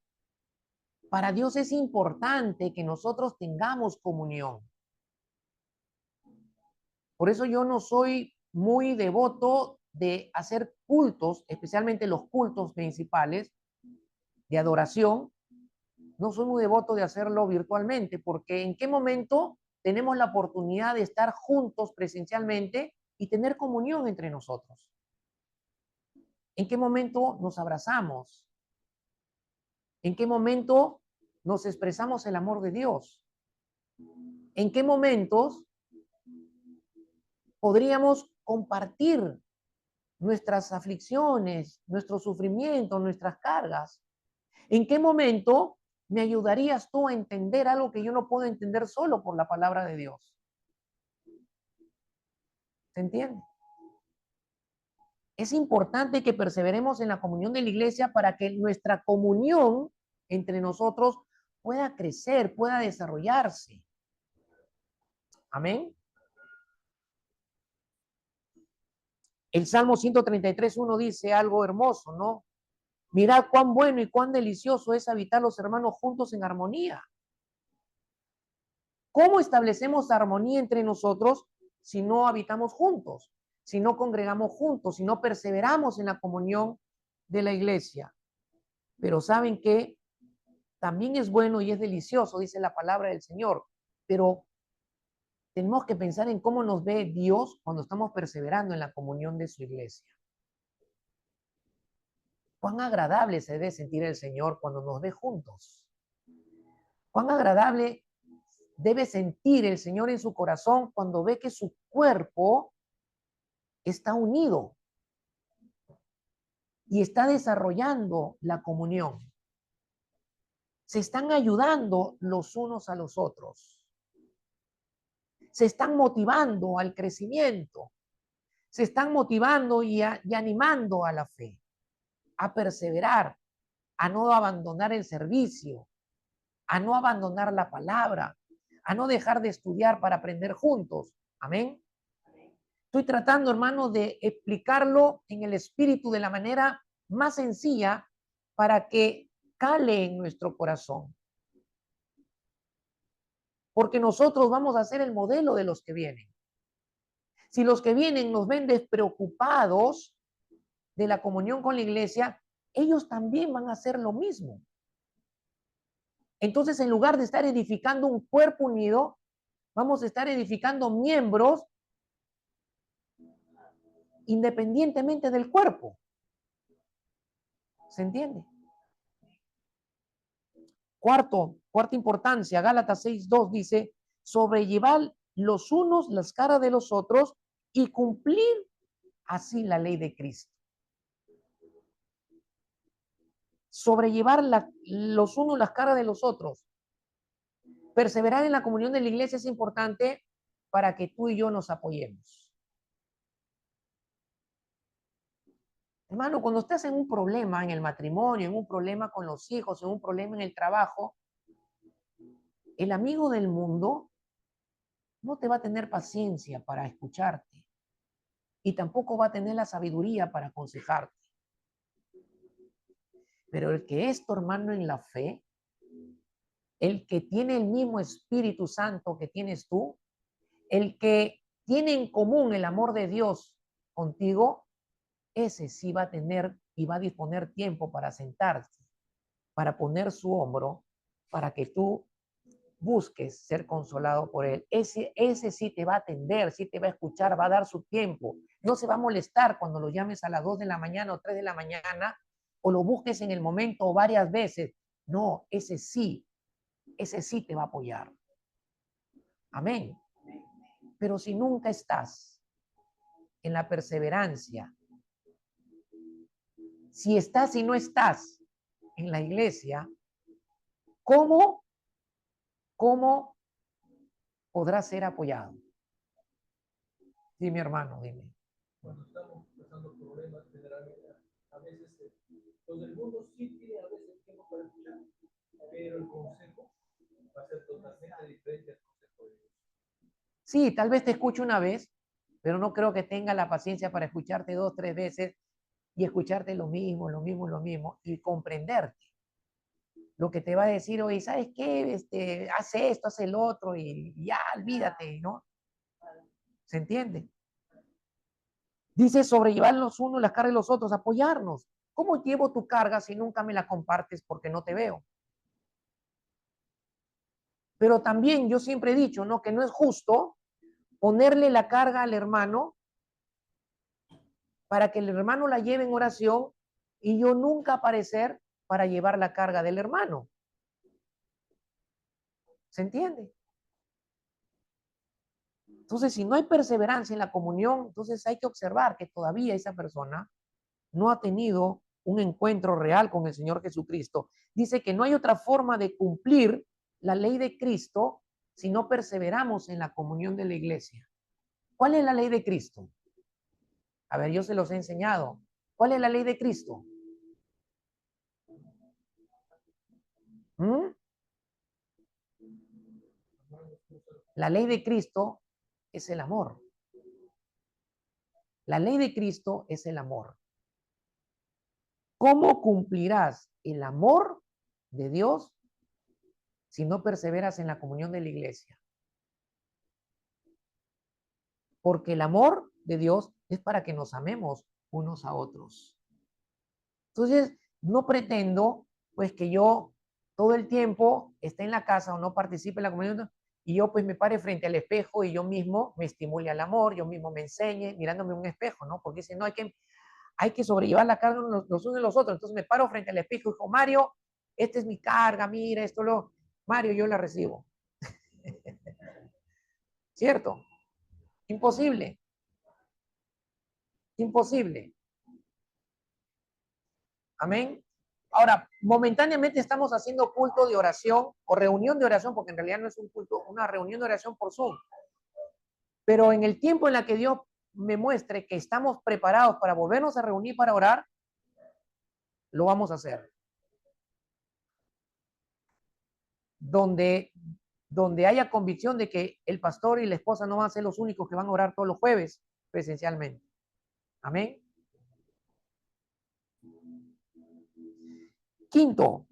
Para Dios es importante que nosotros tengamos comunión. Por eso yo no soy muy devoto de hacer cultos, especialmente los cultos principales de adoración. No soy muy devoto de hacerlo virtualmente, porque ¿en qué momento tenemos la oportunidad de estar juntos presencialmente y tener comunión entre nosotros? ¿En qué momento nos abrazamos? ¿En qué momento nos expresamos el amor de Dios? ¿En qué momentos podríamos compartir nuestras aflicciones, nuestros sufrimientos, nuestras cargas? ¿En qué momento me ayudarías tú a entender algo que yo no puedo entender solo por la palabra de Dios? ¿Se entiende? Es importante que perseveremos en la comunión de la iglesia para que nuestra comunión entre nosotros pueda crecer, pueda desarrollarse. Amén. El Salmo 133:1 dice algo hermoso, ¿no? Mirad cuán bueno y cuán delicioso es habitar los hermanos juntos en armonía. ¿Cómo establecemos armonía entre nosotros si no habitamos juntos, si no congregamos juntos, si no perseveramos en la comunión de la iglesia? Pero ¿saben qué? También es bueno y es delicioso, dice la palabra del Señor, pero tenemos que pensar en cómo nos ve Dios cuando estamos perseverando en la comunión de su iglesia. Cuán agradable se debe sentir el Señor cuando nos ve juntos. Cuán agradable debe sentir el Señor en su corazón cuando ve que su cuerpo está unido y está desarrollando la comunión. Se están ayudando los unos a los otros. Se están motivando al crecimiento. Se están motivando y animando a la fe, a perseverar, a no abandonar el servicio, a no abandonar la palabra, a no dejar de estudiar para aprender juntos. Amén. Estoy tratando, hermano, de explicarlo en el espíritu de la manera más sencilla para que cale en nuestro corazón. Porque nosotros vamos a ser el modelo de los que vienen. Si los que vienen nos ven despreocupados de la comunión con la iglesia, ellos también van a hacer lo mismo. Entonces, en lugar de estar edificando un cuerpo unido, vamos a estar edificando miembros independientemente del cuerpo. ¿Se entiende? Cuarta importancia, Gálatas 6:2 dice, sobrellevar los unos las caras de los otros y cumplir así la ley de Cristo. Sobrellevar los unos las caras de los otros. Perseverar en la comunión de la iglesia es importante para que tú y yo nos apoyemos. Hermano, cuando estás en un problema en el matrimonio, en un problema con los hijos, en un problema en el trabajo, el amigo del mundo no te va a tener paciencia para escucharte y tampoco va a tener la sabiduría para aconsejarte. Pero el que es tu hermano en la fe, el que tiene el mismo Espíritu Santo que tienes tú, el que tiene en común el amor de Dios contigo, ese sí va a tener y va a disponer tiempo para sentarse, para poner su hombro, para que tú busques ser consolado por él. Ese sí te va a atender, sí te va a escuchar, va a dar su tiempo. No se va a molestar cuando lo llames a las 2 de la mañana o 3 de la mañana o lo busques en el momento o varias veces. No, ese sí te va a apoyar. Amén. Pero si nunca estás en la perseverancia, si estás y no estás en la iglesia, ¿cómo podrás ser apoyado? Dime, hermano, dime. Cuando estamos pasando problemas, generalmente, a veces los del mundo sí tienen a veces tiempo para escuchar, pero el consejo va a ser totalmente diferente al consejo de Dios. Sí, tal vez te escuche una vez, pero no creo que tenga la paciencia para escucharte 2, 3 veces y escucharte lo mismo, y comprenderte. Lo que te va a decir, oye, ¿sabes qué? Hace esto, hace el otro y ya, olvídate, ¿no? ¿Se entiende? Dice sobrellevar los unos las cargas de los otros, apoyarnos. ¿Cómo llevo tu carga si nunca me la compartes porque no te veo? Pero también yo siempre he dicho, ¿no? Que no es justo ponerle la carga al hermano para que el hermano la lleve en oración y yo nunca aparecer para llevar la carga del hermano. ¿Se entiende? Entonces, si no hay perseverancia en la comunión, entonces hay que observar que todavía esa persona no ha tenido un encuentro real con el Señor Jesucristo. Dice que no hay otra forma de cumplir la ley de Cristo si no perseveramos en la comunión de la iglesia. ¿Cuál es la ley de Cristo? A ver, yo se los he enseñado. ¿Cuál es la ley de Cristo? ¿Mm? La ley de Cristo es el amor. La ley de Cristo es el amor. ¿Cómo cumplirás el amor de Dios si no perseveras en la comunión de la iglesia? Porque el amor de Dios es para que nos amemos unos a otros. Entonces, no pretendo pues que yo todo el tiempo esté en la casa o no participe en la comunión y yo pues me pare frente al espejo y yo mismo me estimule al amor, yo mismo me enseñe mirándome en un espejo, ¿no? Porque si no hay que sobrellevar la carga los unos y los otros. Entonces me paro frente al espejo y digo, Mario, esta es mi carga, mira, Mario, yo la recibo. ¿Cierto? Imposible. Imposible. Amén. Ahora, momentáneamente estamos haciendo culto de oración o reunión de oración, porque en realidad no es un culto, una reunión de oración por Zoom. Pero en el tiempo en la que Dios me muestre que estamos preparados para volvernos a reunir para orar, lo vamos a hacer. Donde haya convicción de que el pastor y la esposa no van a ser los únicos que van a orar todos los jueves, presencialmente. Amén. Quinto,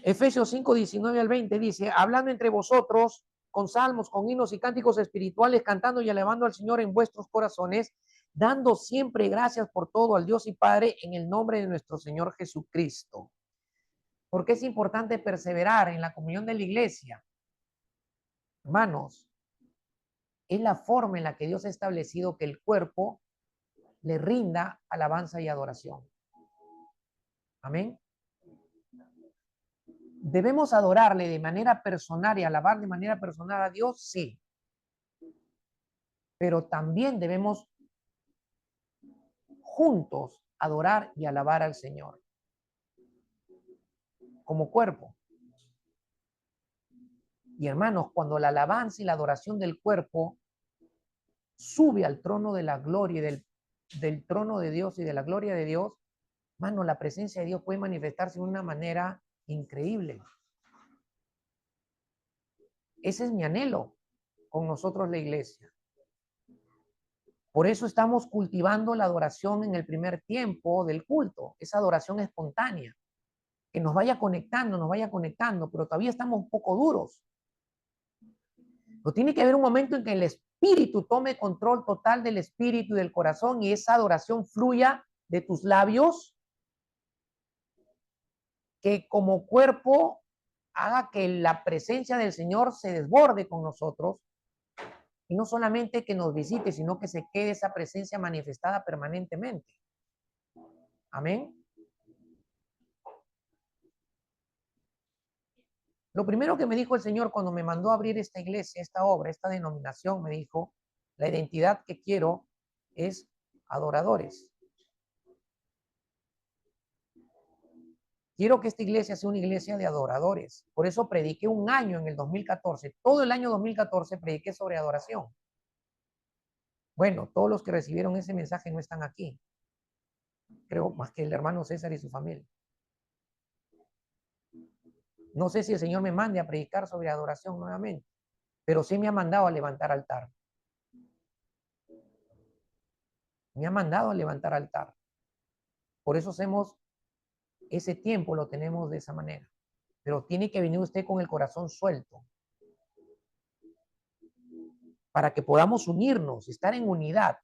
Efesios 5, 19 al 20 dice, hablando entre vosotros con salmos, con himnos y cánticos espirituales, cantando y alabando al Señor en vuestros corazones, dando siempre gracias por todo al Dios y Padre en el nombre de nuestro Señor Jesucristo. ¿Por qué es importante perseverar en la comunión de la iglesia? Hermanos, es la forma en la que Dios ha establecido que el cuerpo le rinda alabanza y adoración. Amén. ¿Debemos adorarle de manera personal y alabar de manera personal a Dios? Sí. Pero también debemos juntos adorar y alabar al Señor como cuerpo. Y hermanos, cuando la alabanza y la adoración del cuerpo sube al trono de la gloria y del trono de Dios y de la gloria de Dios, hermano, la presencia de Dios puede manifestarse de una manera increíble. Ese es mi anhelo con nosotros, la iglesia. Por eso estamos cultivando la adoración en el primer tiempo del culto, esa adoración espontánea, que nos vaya conectando, pero todavía estamos un poco duros. Pero tiene que haber un momento en que el espíritu tome control total del espíritu y del corazón y esa adoración fluya de tus labios, que como cuerpo haga que la presencia del Señor se desborde con nosotros y no solamente que nos visite, sino que se quede esa presencia manifestada permanentemente. Amén. Lo primero que me dijo el Señor cuando me mandó a abrir esta iglesia, esta obra, esta denominación, me dijo, la identidad que quiero es adoradores. Quiero que esta iglesia sea una iglesia de adoradores. Por eso prediqué un año en el 2014. Todo el año 2014 prediqué sobre adoración. Bueno, todos los que recibieron ese mensaje no están aquí. Creo más que el hermano César y su familia. No sé si el Señor me mande a predicar sobre adoración nuevamente, pero sí me ha mandado a levantar altar. Me ha mandado a levantar altar. Por eso hacemos ese tiempo, lo tenemos de esa manera. Pero tiene que venir usted con el corazón suelto para que podamos unirnos, estar en unidad,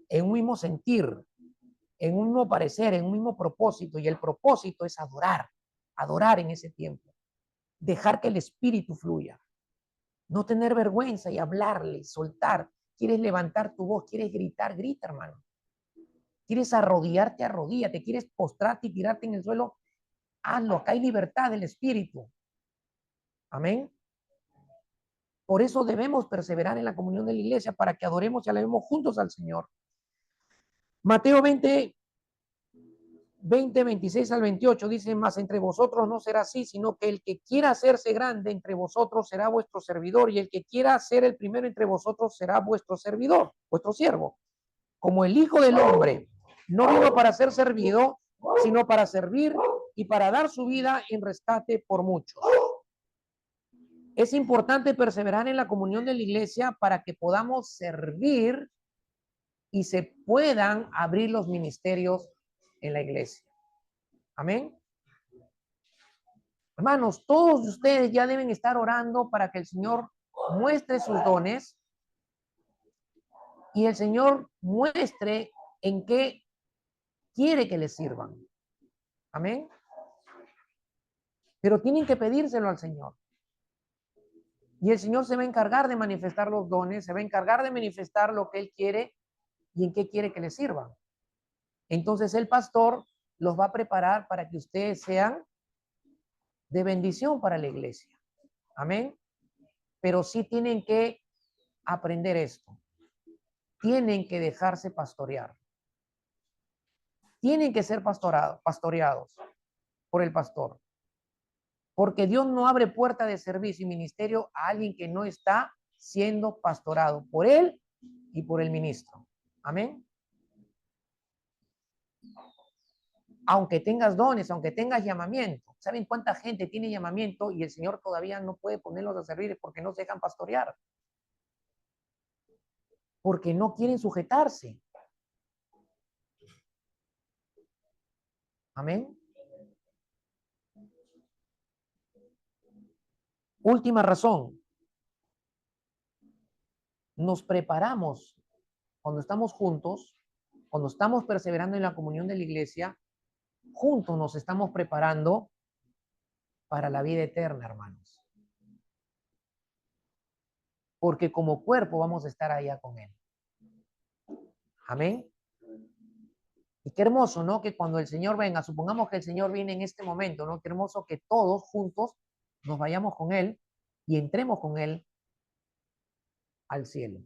en un mismo sentir, en un mismo parecer, en un mismo propósito. Y el propósito es adorar, adorar en ese tiempo. Dejar que el espíritu fluya. No tener vergüenza y hablarle, soltar. ¿Quieres levantar tu voz? ¿Quieres gritar? Grita, hermano. ¿Quieres arrodillarte? Arrodíllate. ¿Quieres postrarte y tirarte en el suelo? Hazlo. Acá hay libertad del espíritu. Amén. Por eso debemos perseverar en la comunión de la iglesia para que adoremos y alabemos juntos al Señor. Mateo 20, 26 al 28 dice, mas entre vosotros no será así, sino que el que quiera hacerse grande entre vosotros será vuestro servidor, y el que quiera ser el primero entre vosotros será vuestro servidor, vuestro siervo. Como el Hijo del Hombre no vino para ser servido, sino para servir y para dar su vida en rescate por muchos. Es importante perseverar en la comunión de la iglesia para que podamos servir y se puedan abrir los ministerios en la iglesia. Amén. Hermanos, todos ustedes ya deben estar orando para que el Señor muestre sus dones y el Señor muestre en qué quiere que les sirvan. Amén. Pero tienen que pedírselo al Señor. Y el Señor se va a encargar de manifestar los dones, se va a encargar de manifestar lo que Él quiere y en qué quiere que les sirvan. Entonces el pastor los va a preparar para que ustedes sean de bendición para la iglesia. Amén. Pero sí tienen que aprender esto. Tienen que dejarse pastorear. Tienen que ser pastoreados por el pastor. Porque Dios no abre puerta de servicio y ministerio a alguien que no está siendo pastorado por él y por el ministro. Amén. Aunque tengas dones, aunque tengas llamamiento. ¿Saben cuánta gente tiene llamamiento y el Señor todavía no puede ponerlos a servir porque no se dejan pastorear? porque no quieren sujetarse. Amén. Última razón. Nos preparamos cuando estamos juntos, cuando estamos perseverando en la comunión de la iglesia, juntos nos estamos preparando para la vida eterna, hermanos. Porque como cuerpo vamos a estar allá con Él. Amén. Y qué hermoso, ¿no? Que cuando el Señor venga, supongamos que el Señor viene en este momento, ¿no? Qué hermoso que todos juntos nos vayamos con Él y entremos con Él al cielo.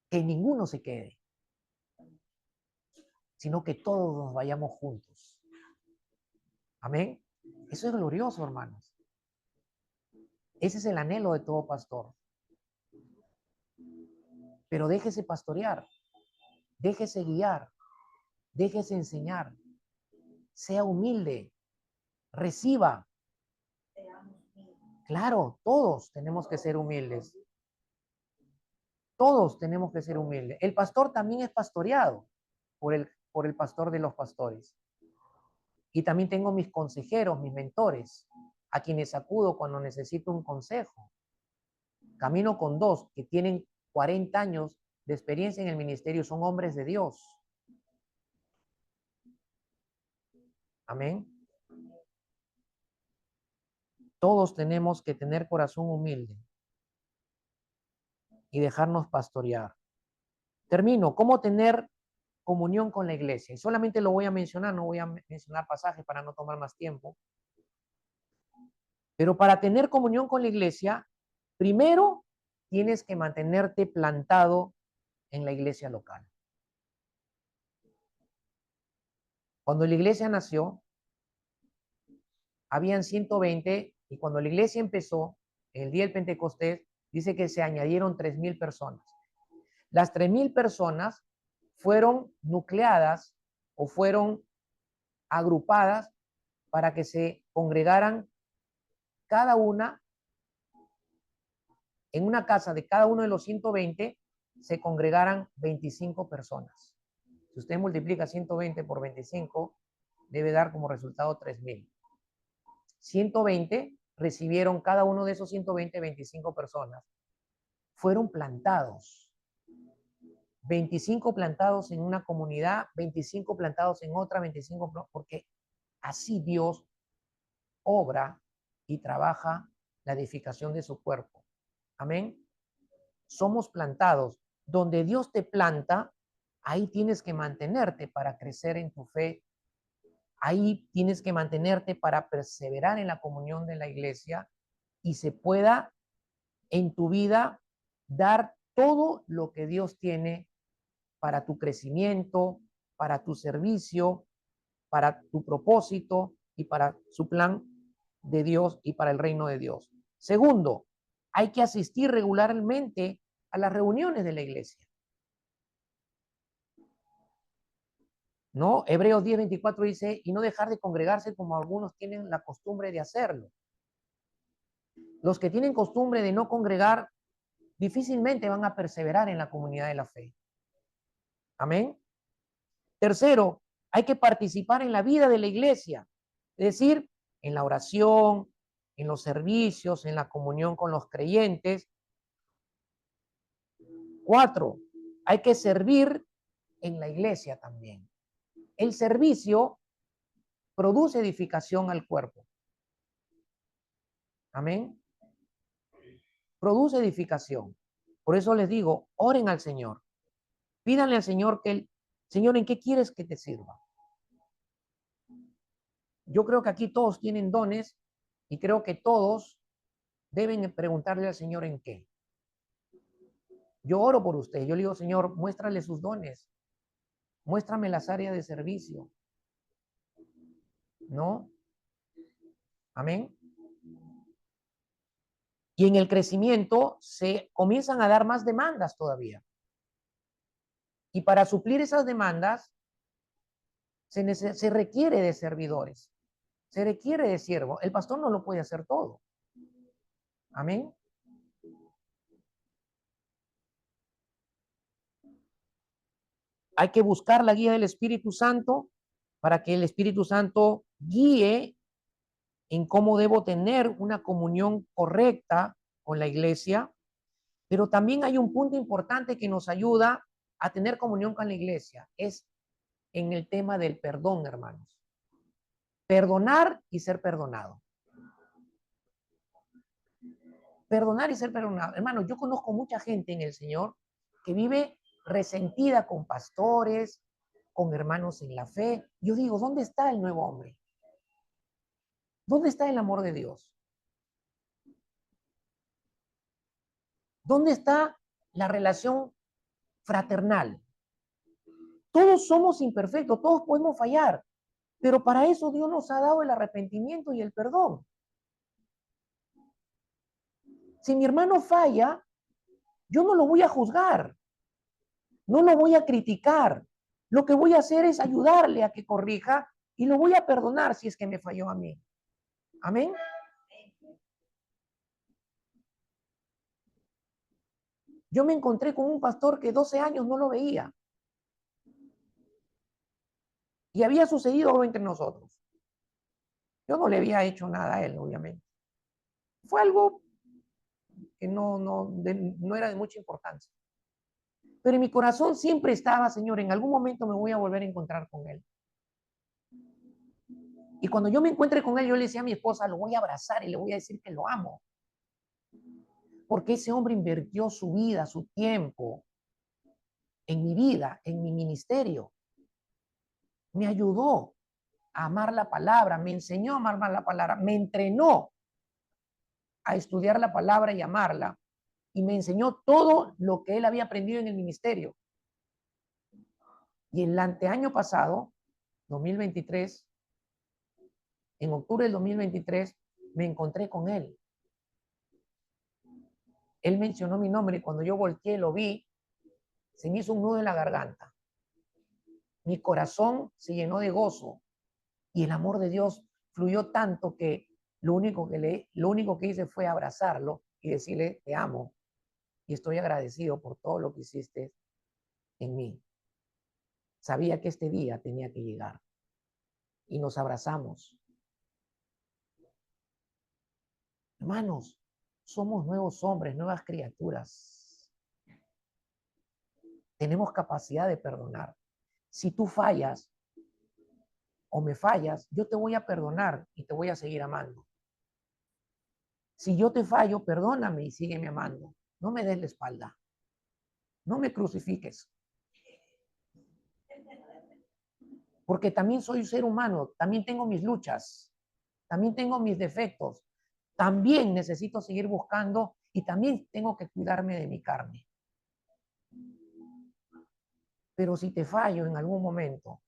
Que ninguno se quede, sino que todos nos vayamos juntos. Amén. Eso es glorioso, hermanos. Ese es el anhelo de todo pastor. Pero déjese pastorear, déjese guiar, déjese enseñar, sea humilde, reciba. Claro, todos tenemos que ser humildes. Todos tenemos que ser humildes. El pastor también es pastoreado por el pastor de los pastores. Y también tengo mis consejeros, mis mentores, a quienes acudo cuando necesito un consejo. Camino con dos que tienen 40 años de experiencia en el ministerio, son hombres de Dios. Amén. Todos tenemos que tener corazón humilde y dejarnos pastorear. Termino. ¿Cómo tener comunión con la iglesia? Y solamente lo voy a mencionar, no voy a mencionar pasajes para no tomar más tiempo. Pero para tener comunión con la iglesia, primero tienes que mantenerte plantado en la iglesia local. Cuando la iglesia nació, habían 120 y cuando la iglesia empezó, el día del Pentecostés, dice que se añadieron 3,000 personas. Las 3,000 personas fueron nucleadas o fueron agrupadas para que se congregaran cada una en una casa de cada uno de los 120, se congregaran 25 personas. Si usted multiplica 120 por 25, debe dar como resultado 3,000. 120 recibieron cada uno de esos 120, 25 personas. Fueron plantados. 25 plantados en una comunidad, 25 plantados en otra, 25, porque así Dios obra y trabaja la edificación de su cuerpo. Amén. Somos plantados. Donde Dios te planta, ahí tienes que mantenerte para crecer en tu fe. Ahí tienes que mantenerte para perseverar en la comunión de la iglesia y se pueda en tu vida dar todo lo que Dios tiene para tu crecimiento, para tu servicio, para tu propósito y para su plan de Dios y para el reino de Dios. Segundo, hay que asistir regularmente a las reuniones de la iglesia. ¿No? Hebreos 10:24 dice, y no dejar de congregarse como algunos tienen la costumbre de hacerlo. Los que tienen costumbre de no congregar difícilmente van a perseverar en la comunidad de la fe. Amén. Tercero, hay que participar en la vida de la iglesia, es decir, en la oración, en los servicios, en la comunión con los creyentes. 4, hay que servir en la iglesia también. El servicio produce edificación al cuerpo. Amén. Produce edificación. Por eso les digo, oren al Señor. Pídanle al Señor que Señor, ¿en qué quieres que te sirva? Yo creo que aquí todos tienen dones y creo que todos deben preguntarle al Señor en qué. Yo oro por usted. Yo le digo, Señor, muéstrale sus dones. Muéstrame las áreas de servicio. ¿No? Amén. Y en el crecimiento se comienzan a dar más demandas todavía. Y para suplir esas demandas se requiere de servidores. Se requiere de siervos. El pastor no lo puede hacer todo. Amén. Hay que buscar la guía del Espíritu Santo para que el Espíritu Santo guíe en cómo debo tener una comunión correcta con la iglesia. Pero también hay un punto importante que nos ayuda a tener comunión con la iglesia. Es en el tema del perdón, hermanos. Perdonar y ser perdonado. Perdonar y ser perdonado. Hermano, yo conozco mucha gente en el Señor que vive resentida con pastores, con hermanos en la fe. Yo digo, ¿dónde está el nuevo hombre? ¿Dónde está el amor de Dios? ¿Dónde está la relación fraternal? Todos somos imperfectos, todos podemos fallar, pero para eso Dios nos ha dado el arrepentimiento y el perdón. Si mi hermano falla, yo no lo voy a juzgar, no lo voy a criticar. Lo que voy a hacer es ayudarle a que corrija y lo voy a perdonar si es que me falló a mí. Amén. Yo me encontré con un pastor que 12 años no lo veía. Y había sucedido algo entre nosotros. Yo no le había hecho nada a él, obviamente. Fue algo que no era de mucha importancia. Pero en mi corazón siempre estaba, Señor, en algún momento me voy a volver a encontrar con él. Y cuando yo me encuentre con él, yo le decía a mi esposa, lo voy a abrazar y le voy a decir que lo amo. Porque ese hombre invirtió su vida, su tiempo en mi vida, en mi ministerio. Me ayudó a amar la palabra, me enseñó a amar más la palabra, me entrenó a estudiar la palabra y amarla. Y me enseñó todo lo que él había aprendido en el ministerio. Y el anteaño pasado, 2023, en octubre del 2023, me encontré con él. Él mencionó mi nombre y cuando yo volteé lo vi, se me hizo un nudo en la garganta. Mi corazón se llenó de gozo y el amor de Dios fluyó tanto que lo único que hice fue abrazarlo y decirle, te amo y estoy agradecido por todo lo que hiciste en mí. Sabía que este día tenía que llegar y nos abrazamos. Hermanos, somos nuevos hombres, nuevas criaturas. Tenemos capacidad de perdonar. Si tú fallas o me fallas, yo te voy a perdonar y te voy a seguir amando. Si yo te fallo, perdóname y sígueme amando. No me des la espalda. No me crucifiques. Porque también soy un ser humano, también tengo mis luchas, también tengo mis defectos, también necesito seguir buscando y también tengo que cuidarme de mi carne. Pero si te fallo en algún momento,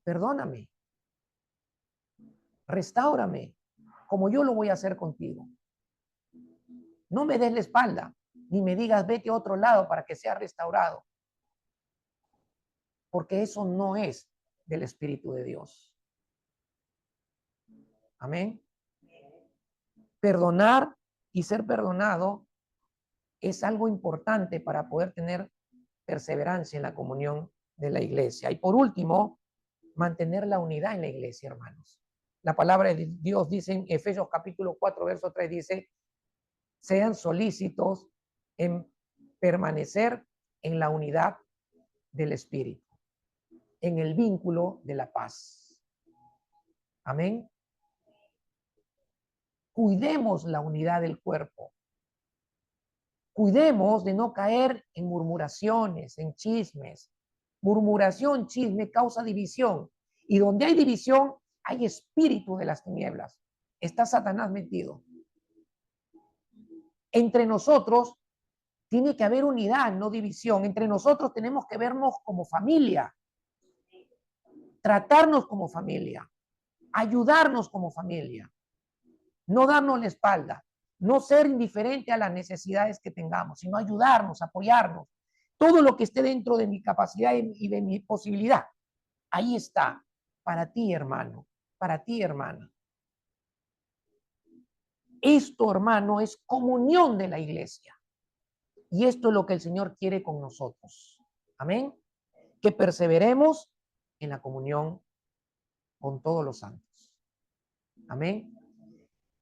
perdóname, restáurame, como yo lo voy a hacer contigo. No me des la espalda, ni me digas vete a otro lado para que sea restaurado, porque eso no es del Espíritu de Dios. Amén. Perdonar y ser perdonado es algo importante para poder tener perseverancia en la comunión de la iglesia. Y por último, mantener la unidad en la iglesia, hermanos. La palabra de Dios dice en Efesios capítulo 4, verso 3, dice, sean solícitos en permanecer en la unidad del Espíritu, en el vínculo de la paz. Amén. Cuidemos la unidad del cuerpo. Cuidemos de no caer en murmuraciones, en chismes. Murmuración, chisme causa división. Y donde hay división, hay espíritu de las tinieblas. Está Satanás metido. Entre nosotros tiene que haber unidad, no división. Entre nosotros tenemos que vernos como familia. Tratarnos como familia. Ayudarnos como familia. No darnos la espalda. No ser indiferente a las necesidades que tengamos, sino ayudarnos, apoyarnos. Todo lo que esté dentro de mi capacidad y de mi posibilidad. Ahí está. Para ti, hermano. Para ti, hermana. Esto, hermano, es comunión de la iglesia. Y esto es lo que el Señor quiere con nosotros. Amén. Que perseveremos en la comunión con todos los santos. Amén.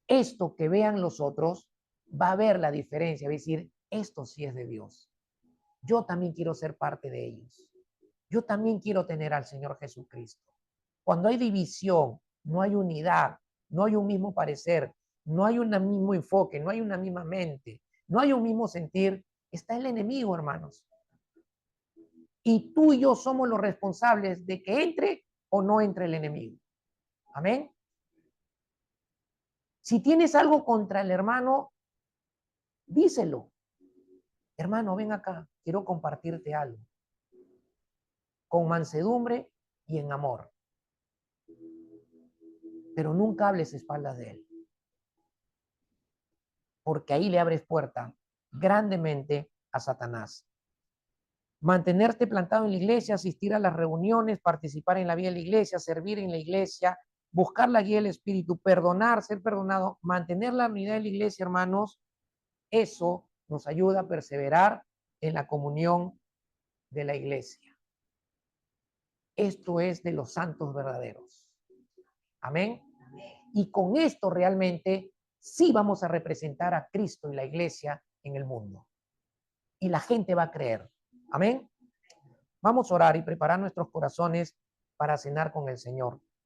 Esto que vean los otros va a ver la diferencia, va a decir, esto sí es de Dios. Yo también quiero ser parte de ellos. Yo también quiero tener al Señor Jesucristo. Cuando hay división, no hay unidad, no hay un mismo parecer, no hay un mismo enfoque, no hay una misma mente, no hay un mismo sentir, está el enemigo, hermanos. Y tú y yo somos los responsables de que entre o no entre el enemigo. Amén. Si tienes algo contra el hermano, díselo. Hermano, ven acá, quiero compartirte algo. Con mansedumbre y en amor. Pero nunca hables espaldas de él. Porque ahí le abres puerta grandemente a Satanás. Mantenerte plantado en la iglesia, asistir a las reuniones, participar en la vida de la iglesia, servir en la iglesia, buscar la guía del Espíritu, perdonar, ser perdonado, mantener la unidad de la iglesia, hermanos, eso nos ayuda a perseverar en la comunión de la iglesia. Esto es de los santos verdaderos. Amén. Y con esto realmente sí vamos a representar a Cristo y la iglesia en el mundo. Y la gente va a creer. Amén. Vamos a orar y preparar nuestros corazones para cenar con el Señor.